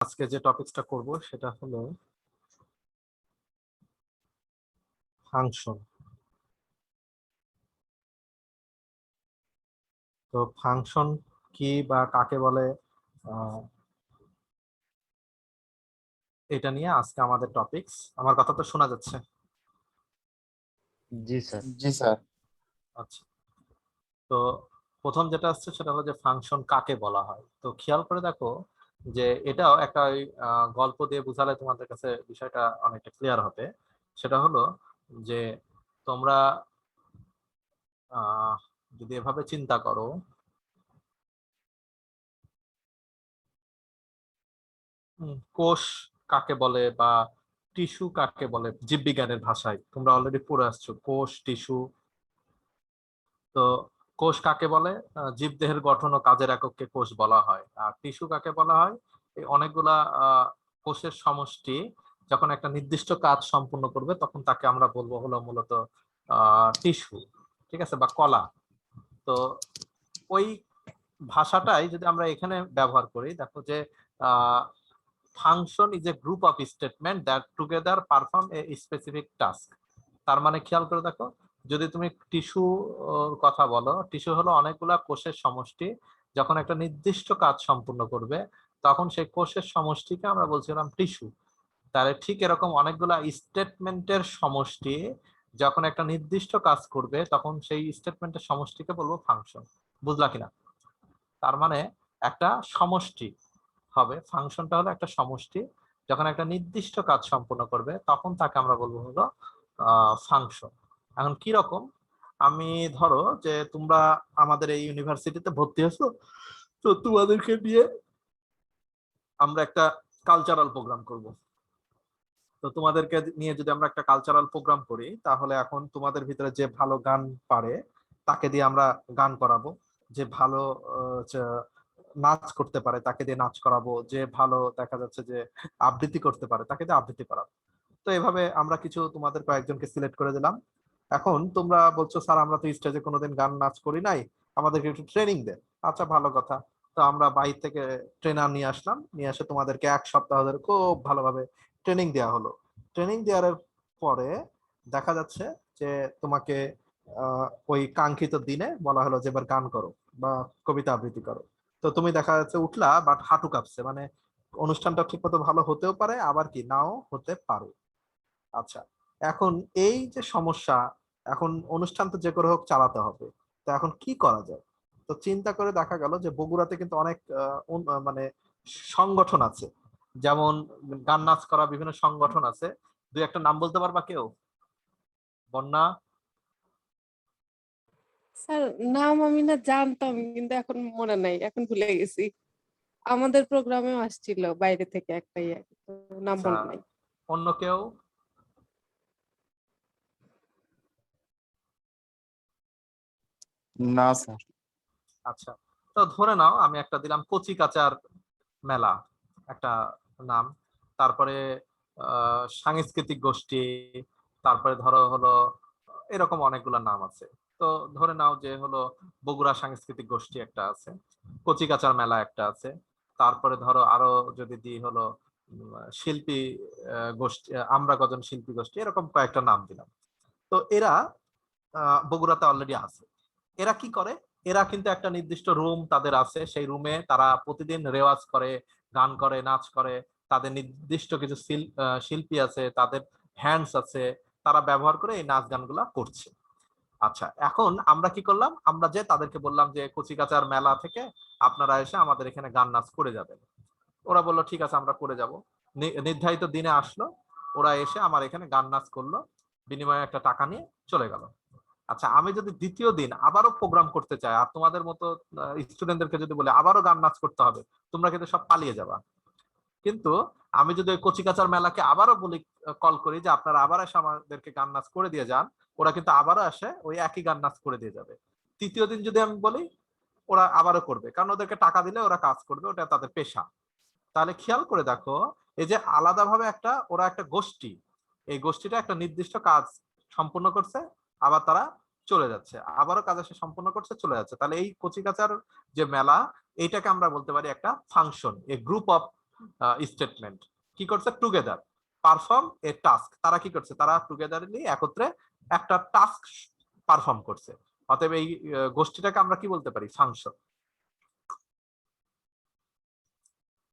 আজকে যে টপিকসটা করব সেটা হলো ফাংশন। তো ফাংশন কি বা কাকে বলে, এটা নিয়ে আজকে আমাদের টপিকস। আমার কথা তো শোনা যাচ্ছে? জি স্যার। জি স্যার। আচ্ছা, তো প্রথম যেটা আসছে সেটা হলো যে ফাংশন কাকে বলা হয়। তো খেয়াল করে দেখো যে এটাও একটা ওই গল্প দিয়ে বোঝালে তোমাদের কাছে বিষয়টা অনেকটা ক্লিয়ার হবে। সেটা হলো যে তোমরা আহ যদি এভাবে চিন্তা করো, কোষ কাকে বলে বা টিস্যু কাকে বলে, জীববিজ্ঞানের ভাষায় তোমরা অলরেডি পড়ে আসছো কোষ টিস্যু। তো কোষ কাকে বলে? জীবদেহের গঠন ও কাজের একককে কোষ বলা হয়। আর টিস্যু কাকে বলা হয়? এই অনেকগুলা কোষের সমষ্টি যখন একটা নির্দিষ্ট কাজ সম্পূর্ণ করবে তখন তাকে আমরা বলবো হলো মূলত টিস্যু, ঠিক আছে, বা কলা। তো ওই ভাষাটাই যদি আমরা এখানে ব্যবহার করি, দেখো যে function is a group of statement that together perform a specific task. তার মানে খেয়াল করে দেখো, যদি তুমি টিস্যু কথা বলো, টিস্যু হলো অনেকগুলা কোষের সমষ্টি, যখন একটা নির্দিষ্ট কাজ সম্পূর্ণ করবে তখন সেই কোষের সমষ্টিকে আমরা বলছিলাম টিস্যু। তাহলে ঠিক এরকম অনেকগুলা স্টেটমেন্টের সমষ্টি যখন একটা নির্দিষ্ট কাজ করবে তখন সেই স্টেটমেন্টের সমষ্টিকে বলবো ফাংশন। বুঝলা কিনা? তার মানে একটা সমষ্টি হবে, ফাংশনটা হলো একটা সমষ্টি, যখন একটা নির্দিষ্ট কাজ সম্পূর্ণ করবে তখন তাকে আমরা বলবো হলো ফাংশন। এখন কি রকম, আমি ধরো যে তোমরা আমাদের এই ইউনিভার্সিটিতে ভর্তি হয়েছো, তো তোমাদেরকে নিয়ে আমরা একটা কালচারাল প্রোগ্রাম করব। তো তোমাদেরকে নিয়ে যদি আমরা একটা কালচারাল প্রোগ্রাম করি তাহলে এখন তোমাদের ভিতরে যে ভালো গান পারে তাকে দিয়ে আমরা গান করাবো, যে ভালো নাচ করতে পারে তাকে দিয়ে নাচ করাবো, যে ভালো দেখা যাচ্ছে যে আবৃত্তি করতে পারে তাকে দিয়ে আবৃত্তি করাবো। তো এভাবে আমরা কিছু তোমাদের কয়েকজনকে সিলেক্ট করে দিলাম। এখন তোমরা বলছো স্যার আমরা তো স্টেজে কোনোদিন গান নাচ করি নাই, আমাদেরকে একটু ট্রেনিং দেন। আচ্ছা, ভালো কথা। তো আমরা বাইরে থেকে ট্রেনার নিয়ে আসলাম, নিয়ে এসে তোমাদেরকে 1 সপ্তাহ ধরে খুব ভালোভাবে ট্রেনিং দেওয়া হলো। ট্রেনিং দেওয়ার পরে দেখা যাচ্ছে যে তোমাকে ওই কাঙ্ক্ষিত দিনে বলা হলো যে এবার গান করো বা কবিতা আবৃত্তি করো। তো তুমি দেখা যাচ্ছে উঠলা, বাট হাঁটু কাঁপছে, মানে অনুষ্ঠানটা ঠিক মতো ভালো হতেও পারে আবার কি নাও হতে পারে। আচ্ছা, এখন এই যে সমস্যা, এখন অনুষ্ঠান তো যে করে হোক চালাতে হবে, তো এখন কি করা যায়? তো চিন্তা করে দেখা গেল যে বগুড়াতে কিন্তু অনেক মানে সংগঠন আছে, যেমন গান নাচ করা বিভিন্ন সংগঠন আছে। দুই একটা নাম বলতে পারবা কেউ? বন্যা? স্যার নাম আমি না জানতাম কিন্তু এখন মনে নাই, এখন ভুলে গেছি। আমাদের প্রোগ্রামেও আসছিল বাইরে থেকে একটা ইয়ে, তো নাম আচ্ছা, মনে নাই। অন্য কেউ? না স্যার। আচ্ছা, তো ধরে নাও আমি একটা দিলাম কচি কাচার মেলা, একটা নাম। তারপরে সাংস্কৃতিক গোষ্ঠী, তারপরে ধরো হলো এরকম অনেকগুলো নাম আছে। তো ধরে নাও যে হলো বগুড়া সাংস্কৃতিক গোষ্ঠী একটা আছে, কচি কাচার মেলা একটা আছে, তারপরে ধরো আরো যদি দিই হলো শিল্পী গোষ্ঠী, আমরা কজন শিল্পী গোষ্ঠী, এরকম কয়েকটা নাম দিলাম। তো এরা বগুড়াতে অলরেডি আছে। এরা কি করে? এরা কিন্তু একটা নির্দিষ্ট রুম তাদের আছে, সেই রুমে তারা প্রতিদিন রেওয়াজ করে, গান করে, নাচ করে। তাদের নির্দিষ্ট কিছু শিল্পী আছে, তাদের হ্যান্ডস আছে, তারা ব্যবহার করে এই নাচ গানগুলা করছে। আচ্ছা, এখন আমরা কি করলাম, আমরা যে তাদেরকে বললাম যে কচিকাচার মেলা থেকে আপনারা এসে আমাদের এখানে গান নাচ করে যাবেন। ওরা বললো ঠিক আছে আমরা করে যাব। নির্ধারিত দিনে আসলো, ওরা এসে আমার এখানে গান নাচ করলো, বিনিময়ে একটা টাকা নিয়ে চলে গেল। আচ্ছা, আমি যদি দ্বিতীয় দিন আবারও প্রোগ্রাম করতে চাই আর তোমাদের মতো স্টুডেন্টদেরকে যদি বলে আবারও গান নাচ করতে হবে, তোমরা কিন্তু সব পালিয়ে যাবা। কিন্তু আমি যদি ওই কচিকাচার মেলাকে আবারও বলি, কল করি যে আপনারা আবার এসে আমাদেরকে গান নাচ করে দিয়ে যান, ওরা কিন্তু আবারও আসে ওই একই গান নাচ করে দিয়ে যাবে। তৃতীয় দিন যদি আমি বলি, ওরা আবারও করবে, কারণ ওদেরকে টাকা দিলে ওরা কাজ করবে, ওটা তাদের পেশা। তাহলে খেয়াল করে দেখো, এই যে আলাদাভাবে একটা ওরা একটা গোষ্ঠী, এই গোষ্ঠীটা একটা নির্দিষ্ট কাজ সম্পূর্ণ করছে, আবার তারা চলে যাচ্ছে, আবারও কাজ এসে সম্পূর্ণ করছে, চলে যাচ্ছে। তাহলে এই কচিকাচার যে মেলা, এইটাকে আমরা বলতে পারি একটা function, A group of statement কি করছে, টুগেদার পারফর্ম এ টাস্ক, তারা কি করছে, তারা টুগেদারলি একত্রে একটা টাস্ক পারফর্ম করছে। অতএব এই গোষ্ঠীটাকে আমরা কি বলতে পারি, ফাংশন।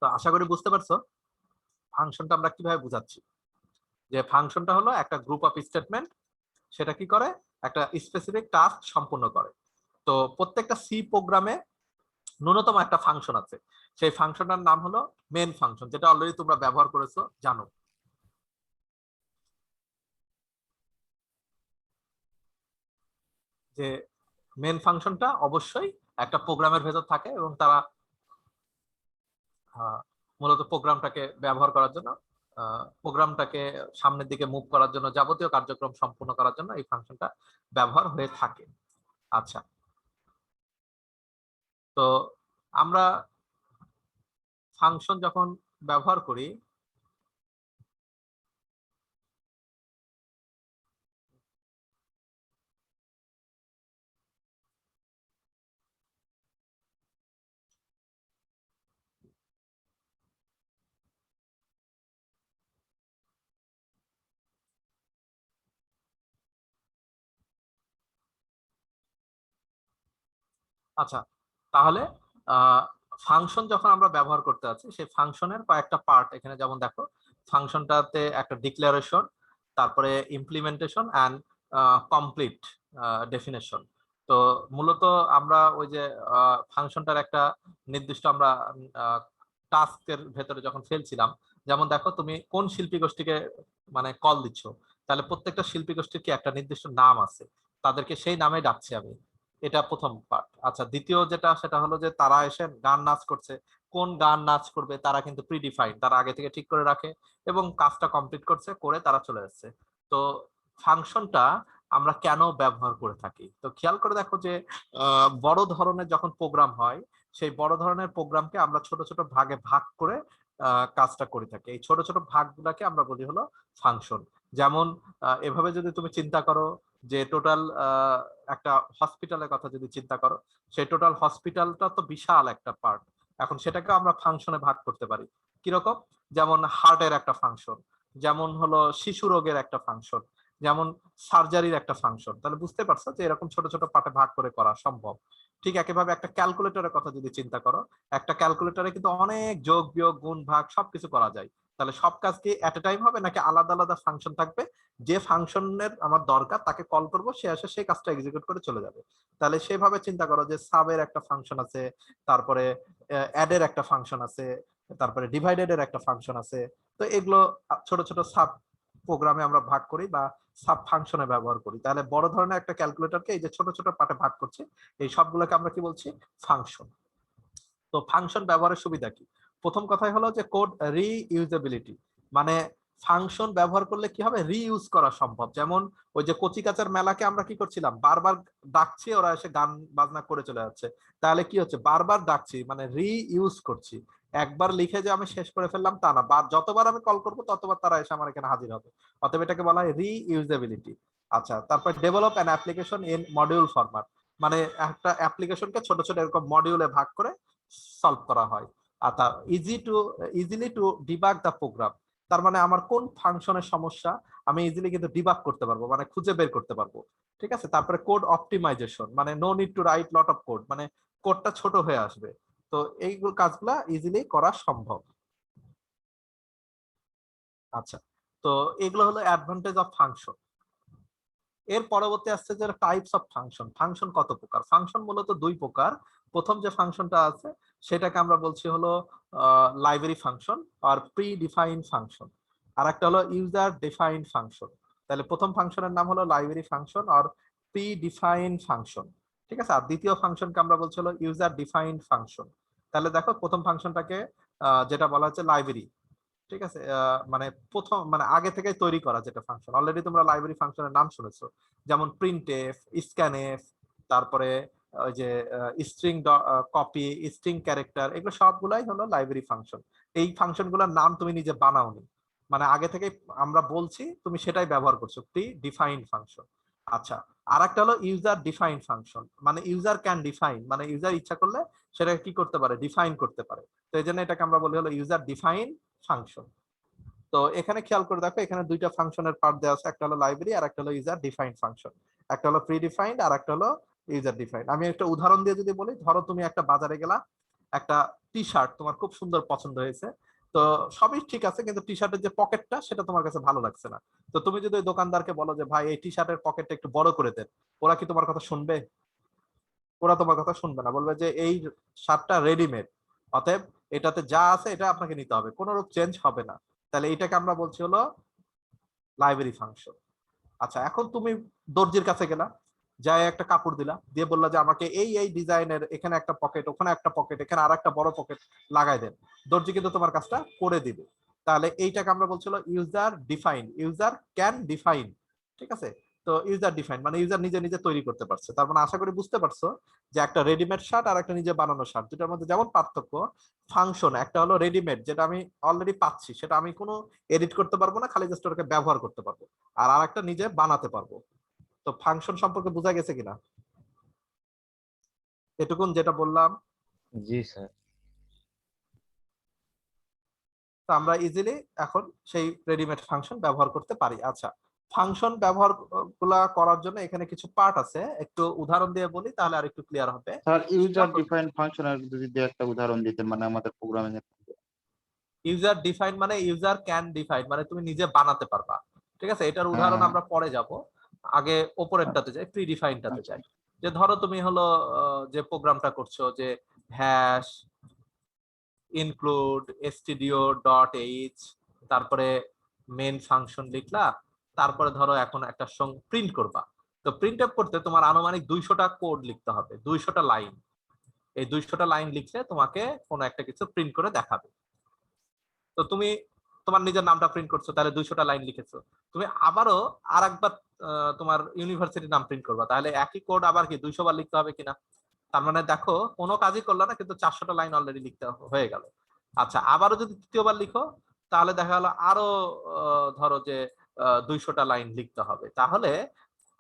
তো আশা করি বুঝতে পারছো ফাংশনটা আমরা কিভাবে বুঝাচ্ছি, যে ফাংশনটা হলো একটা গ্রুপ অফ স্টেটমেন্ট, সেটা কি করে, একটা স্পেসিফিক টাস্ক সম্পূর্ণ করে। তো প্রত্যেকটা সি প্রোগ্রামে ন্যূনতম একটা ফাংশন আছে, সেই ফাংশনটার নাম হলো মেন ফাংশন, যেটা অলরেডি তোমরা ব্যবহার করেছো, জানো। যে মেন ফাংশনটা অবশ্যই একটা প্রোগ্রামের ভেতর থাকে এবং তারা মূলত প্রোগ্রামটাকে ব্যবহার করার জন্য, প্রোগ্রামটাকে সামনের দিকে মুভ করার জন্য, যাবতীয় কার্যক্রম সম্পূর্ণ করার জন্য এই ফাংশনটা ব্যবহার হয়ে থাকে। আচ্ছা, তো আমরা ফাংশন যখন ব্যবহার করি, আচ্ছা তাহলে ফাংশন যখন আমরা ব্যবহার করতে আছি, সেই ফাংশনের কয়েকটা পার্ট এখানে, যেমন দেখো ফাংশনটাতে একটা ডিক্লারেশন, তারপরে ইমপ্লিমেন্টেশন অ্যান্ড কমপ্লিট ডেফিনেশন। তো মূলত আমরা ওই যে ফাংশনটার একটা নির্দিষ্ট আমরা টাস্কের ভেতরে যখন ফেলছিলাম, যেমন দেখো তুমি কোন শিল্পী গোষ্ঠীকে মানে কল দিচ্ছ, তাহলে প্রত্যেকটা শিল্পী গোষ্ঠীর কি একটা নির্দিষ্ট নাম আছে, তাদেরকে সেই নামে ডাকছি আমি, এটা প্রথম পার্ট। আচ্ছা, দ্বিতীয় যেটা সেটা হলো যে তারা এসে গান নাচ করছে, কোন গান নাচ করবে তারা কিন্তু প্রিডিফাইন্ড, তারা আগে থেকে ঠিক করে রাখে এবং কাজটা কমপ্লিট করছে, করে তারা চলে যাচ্ছে। তো ফাংশনটা আমরা কেন ব্যবহার করে থাকি, তো খেয়াল করে দেখো যে বড় ধরনের যখন প্রোগ্রাম হয়, সেই বড় ধরনের প্রোগ্রামকে আমরা ছোট ছোট ভাগে ভাগ করে কাজটা করে থাকি। এই ছোট ছোট ভাগগুলোকে আমরা বলি হলো ফাংশন। যেমন এভাবে যদি তুমি চিন্তা করো যে টোটাল একটা হসপিটালের কথা যদি চিন্তা করো, সেই টোটাল হসপিটালটা তো বিশাল একটা পার্ট, এখন সেটাকে আমরা ফাংশনে ভাগ করতে পারি। কিরকম, যেমন হার্টের একটা ফাংশন, যেমন হলো শিশু রোগের একটা ফাংশন, যেমন সার্জারির একটা ফাংশন। তাহলে বুঝতে পারছো যে এরকম ছোট ছোট পার্টে ভাগ করে করা সম্ভব। ঠিক একইভাবে একটা ক্যালকুলেটরের কথা যদি চিন্তা করো, একটা ক্যালকুলেটরে কিন্তু অনেক যোগ বিয়োগ গুণ ভাগ সবকিছু করা যায়। তাহলে সব কাজ কি এট এ টাইম হবে, নাকি আলাদা আলাদা ফাংশন থাকবে, যে ফাংশনের আমার দরকার তাকে কল করব, সে আসে সেই কাজটা এক্সিকিউট করে চলে যাবে। তাহলে সেভাবে চিন্তা করো যে সাবের একটা ফাংশন আছে, তারপরে অ্যাডের একটা ফাংশন আছে, তারপরে ডিভাইডেড এর একটা ফাংশন আছে। তো এগুলো ছোট ছোট সাব প্রোগ্রামে আমরা ভাগ করি বা সাব ফাংশনে ব্যবহার করি। তাহলে বড় ধরনের একটা ক্যালকুলেটরকে এই যে ছোট ছোট পার্টে ভাগ করছি, এই সবগুলোকে আমরা কি বলছি, ফাংশন। তো ফাংশন ব্যবহারের সুবিধা কি, প্রথম কথাই হলো যে কোড রিইউজেবিলিটি, মানে ফাংশন ব্যবহার করলে কি হবে, রিইউজ করা সম্ভব। যেমন ওই যে কচিকাচার মেলাকে আমরা কি করছিলাম, বারবার ডাকছি, ওরা এসে গান বাজনা করে চলে যাচ্ছে, তাহলে কি হচ্ছে, বারবার ডাকছি মানে রিইউজ করছি। একবার লিখে যে আমি শেষ করে ফেললাম তা না, যতবার আমি কল করব ততবার তারা এসে আমার এখানে হাজির হবে। অতএব এটাকে বলা হয় রিইউজেবিলিটি। আচ্ছা, তারপর develop an application in module format, মানে একটা অ্যাপ্লিকেশনকে ছোট ছোট এরকম মডিউলে ভাগ করে সলভ করা হয়। আর তা easily to debug the program, তার মানে আমার কোন ফাংশনের সমস্যা আমি ইজিলি কিন্তু ডিবাগ করতে পারবো, মানে খুঁজে বের করতে পারবো। ঠিক আছে, তারপরে কোড অপটিমাইজেশন, মানে no need to write lot of code, মানে কোডটা ছোট হয়ে আসবে। তো এইগুলো কাজগুলা ইজিলি করা সম্ভব। আচ্ছা, তো এগুলো হলো অ্যাডভান্টেজ অফ ফাংশন। এর পরবর্তী আসছে যে টাইপস অফ ফাংশন। ফাংশন কত প্রকার, ফাংশন মূলত দুই প্রকার। প্রথম যে ফাংশনটা আছে সেটাকে আমরা বলছি হলো লাইব্রেরি ফাংশন আর প্রি ডিফাইন্ড ফাংশন, আর একটা হলো ইউজার ডিফাইন্ড ফাংশন। তাহলে প্রথম ফাংশনের নাম হলো লাইব্রেরি ফাংশন আর প্রি ডিফাইন্ড ফাংশন। ঠিক আছে, আর দ্বিতীয় ফাংশনকে আমরা বলছি হলো ইউজার ডিফাইন্ড ফাংশন। তাহলে দেখো প্রথম ফাংশনটাকে যেটা বলা হচ্ছে লাইব্রেরি, ঠিক আছে, মানে প্রথম মানে আগে থেকে তৈরি করা যেটা ফাংশন, অলরেডি তোমরা লাইব্রেরি ফাংশনের নাম শুনেছো, যেমন প্রিন্টএফ, স্ক্যানএফ, তারপরে ওই যে স্ট্রিং কপি, স্ট্রিং ক্যারেক্টার, এগুলো সবগুলাই হলো লাইব্রেরি ফাংশন। এই ফাংশনগুলোর নাম তুমি নিজে বানাওনি, মানে আগে থেকে আমরা বলছি তুমি সেটাই ব্যবহার করছো, প্রি ডিফাইন্ড ফাংশন। আচ্ছা, আর একটা হলো ইউজার ডিফাইন্ড ফাংশন, মানে ইউজার ক্যান ডিফাইন, মানে ইউজার ইচ্ছা করলে সেটাকে কি করতে পারে, ডিফাইন করতে পারে। তো এই জন্য এটাকে আমরা বলি হলো ইউজার ডিফাইন ফাংশন। তো এখানে খেয়াল করে দেখো, এখানে দুইটা ফাংশনের পার্ট দেওয়া আছে, একটা হলো লাইব্রেরি আর একটা হলো ইউজার ডিফাইন্ড ফাংশন। একটা হলো প্রি ডিফাইন্ড আর একটা হলো ইউজার ডিফাইন্ড। আমি একটা উদাহরণ দিয়ে যদি বলি, ধরো তুমি একটা বাজারে গেলা, একটা টি শার্ট তোমার খুব সুন্দর পছন্দ হয়েছে, তো সবই ঠিক আছে, কিন্তু টি শার্টের যে পকেটটা সেটা তোমার কাছে ভালো লাগছে না। তো তুমি যদি ওই দোকানদারকে বলো যে ভাই এই টি শার্টের পকেটটা একটু বড় করে দেন, ওরা কি তোমার কথা শুনবে? ওরা তোমার কথা শুনবে না, বলবে যে এই শার্টটা রেডিমেড, অতএব এটাতে যা আছে এটা আপনাকে নিতে হবে, কোনো রূপ চেঞ্জ হবে না। তাহলে এটাকে আমরা বলছি হলো লাইব্রেরি ফাংশন। আচ্ছা, এখন তুমি দর্জির কাছে গেলা, যাই একটা কাপড় দিলা, দিয়ে বললা যে আমাকে এই এই ডিজাইনের এখানে একটা পকেট, ওখানে একটা পকেট, এখানে আর একটা বড় পকেট লাগাই দেন। দর্জি কিন্তু তোমার কাজটা করে দিবে। তাহলে এইটাকে আমরা বলছিল user define, user can define. ঠিক আছে? তো ইউজার ডিফাইন মানে ইউজার নিজে নিজে তৈরি করতে পারছে। তার মানে আশা করি বুঝতে পারছো যে একটা রেডিমেড শার্ট আর একটা নিজে বানানো শার্ট, দুটার মধ্যে যেমন পার্থক্য, ফাংশন একটা হলো রেডিমেড, যেটা আমি অলরেডি পাচ্ছি, সেটা আমি কোনো এডিট করতে পারবো না, খালি জাস্ট ওটাকে ব্যবহার করতে পারবো। আর আরেকটা নিজে বানাতে পারবো। তো ফাংশন সম্পর্কে বোঝা গেছে কিনা? এটুকুন যেটা বললাম। জি স্যার। তো আমরা ইজিলি এখন সেই রেডিমেড ফাংশন ব্যবহার করতে পারি। আচ্ছা, ফাংশন ব্যবহার গুলা করার জন্য এখানে কিছু পার্ট আছে, একটু উদাহরণ দিয়ে বলি তাহলে আর একটু ক্লিয়ার হবে। স্যার ইউজার ডিফাইন্ড ফাংশনের যদি একটা উদাহরণ দিতেন, মানে আমাদের প্রোগ্রামিং এর। ইউজার ডিফাইন মানে ইউজার ক্যান ডিফাইন, মানে তুমি নিজে বানাতে পারবা। ঠিক আছে? এটার উদাহরণ আমরা পরে যাব, আগে ওপরেরটাতে যাই, প্রি ডিফাইনটাতে যাই। যে ধরো তুমি হলো যে প্রোগ্রামটা করছো, যে হ্যাশ ইনক্লুড stdio.h, তারপরে মেন ফাংশন লিখলা, তারপরে ধরো এখন একটা প্রিন্ট করবা। তো প্রিন্ট আপ করতে তোমার আনুমানিক 200টা কোড লিখতে হবে, 200টা লাইন। এই 200টা লাইন লিখলে তোমাকে কোনো একটা কিছু প্রিন্ট করে দেখাবে। তো তুমি তোমার নিজের নামটা প্রিন্ট করছো, তাহলে 200টা লাইন লিখেছো। তুমি আবারও আরেকবার তোমার ইউনিভার্সিটির নাম প্রিন্ট করবা, তাহলে একই কোড আবার কি 200 বার লিখতে হবে কিনা? তার মানে দেখো কোনো কাজই করলো না, কিন্তু 400টা লাইন অলরেডি লিখতে হয়ে গেল। আচ্ছা, আবারও যদি তৃতীয়বার লিখো, তাহলে দেখা গেল আরো ধরো যে 200টা লাইন লিখতে হবে। তাহলে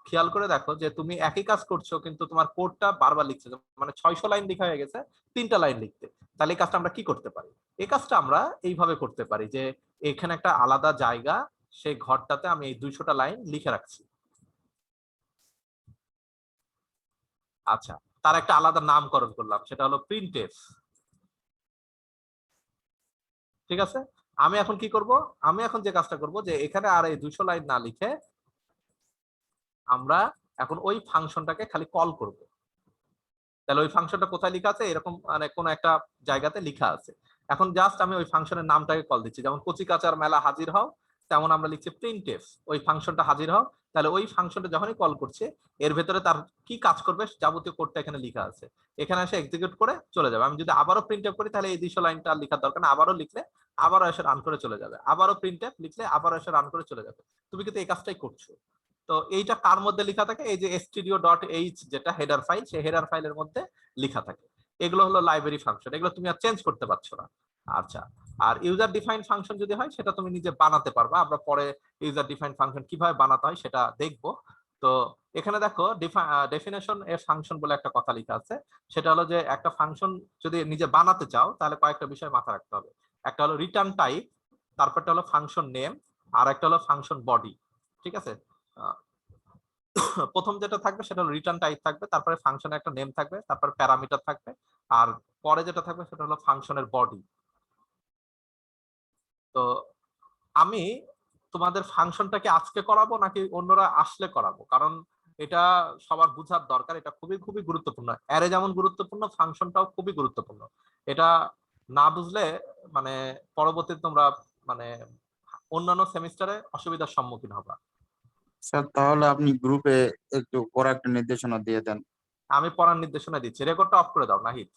খেয়াল করে দেখো যে তুমি একই কাজ করছো, কিন্তু তোমার কোডটা বারবার লিখছো, মানে 600 লাইন লেখা হয়ে গেছে 3টা লাইন লিখতে। তাহলে এই কাজটা আমরা কি করতে পারি? এই কাজটা আমরা এইভাবে করতে পারি যে এখানে একটা আলাদা জায়গা, সেই ঘরটাতে আমি এই 200টা লাইন লিখে রাখছি। আচ্ছা, তার একটা আলাদা নামকরণ করলাম, সেটা হলো প্রিন্টএফ। ঠিক আছে? আমি এখন কি করব? আমি এখন যে কাজটা করব, যে এখানে আর এই 200 লাইন না লিখে আমরা এখন ওই ফাংশনটাকে খালি কল করব। তাহলে ওই ফাংশনটা কোথায় লেখা আছে? এরকম মানে কোন একটা জায়গাতে লেখা আছে। এখন জাস্ট আমি ওই ফাংশনের নামটাকে কল দিচ্ছি, যেমন কচি কাঁচার মেলা হাজির হও, তেমন আমরা লিখছি প্রিন্টএফ, ওই ফাংশনটা হাজির হও। তাহলে ওই ফাংশনটা যখনই কল করছে, এর ভেতরে তার কি কাজ করবে যাবতীয় কোডটা এখানে লেখা আছে, এখানে এসে এক্সিকিউট করে চলে যাবে। আমি যদি আবারও প্রিন্টএফ করি, তাহলে এই 200 লাইনটা আর লেখার দরকার না, আবারও লিখলে আবারও এসে রান করে চলে যাবে, আবারও প্রিন্টএফ লিখলে আবারও এসে রান করে চলে যাবে। তুমি কিন্তু এই কাজটাই করছো। তো এইটা কার মধ্যে লেখা থাকে? এই যে stdio.h যেটা হেডার ফাইল, সেই হেডার ফাইলের মধ্যে লেখা থাকে। এগুলো হলো লাইব্রেরি ফাংশন, এগুলো তুমি আর চেঞ্জ করতে পারছো না। আচ্ছা, আর ইউজার ডিফাইন ফাংশন যদি হয়, সেটা তুমি নিজে বানাতে পারবা। আমরা পরে ইউজার ডিফাইন ফাংশন কিভাবে বানাতে হয় সেটা দেখবো। তো এখানে দেখো ডেফিনেশন এ ফাংশন বলে একটা কথা লেখা আছে। সেটা হলো যে একটা ফাংশন যদি নিজে বানাতে চাও, তাহলে কয়েকটা বিষয় মাথায় রাখতে হবে। একটা হলো রিটার্ন টাইপ, তারপরটা হলো ফাংশন নেম, আর একটা হলো ফাংশন বডি। ঠিক আছে? প্রথম যেটা থাকবে সেটা হলো রিটার্ন টাইপ থাকবে, তারপরে ফাংশনের একটা নেম থাকবে, তারপরে প্যারামিটার থাকবে, আর পরে যেটা থাকবে সেটা হলো ফাংশনের বডি। তো আমি তোমাদের ফাংশনটাকে আজকে করাবো নাকি অন্যরা আসলে করাবো? কারণ এটা সবার বুঝার দরকার, এটা খুবই খুবই গুরুত্বপূর্ণ। অ্যারে যেমন গুরুত্বপূর্ণ, ফাংশনটাও খুবই গুরুত্বপূর্ণ। এটা না বুঝলে মানে পরবর্তীতে তোমরা মানে অন্যান্য সেমিস্টারে অসুবিধার সম্মুখীন হবা। স্যার তাহলে আপনি গ্রুপে একটু করা একটা নির্দেশনা দিয়ে দেন। আমি পড়ার নির্দেশনা দিচ্ছি, রেকর্ডটা অফ করে দাও নাহিদ।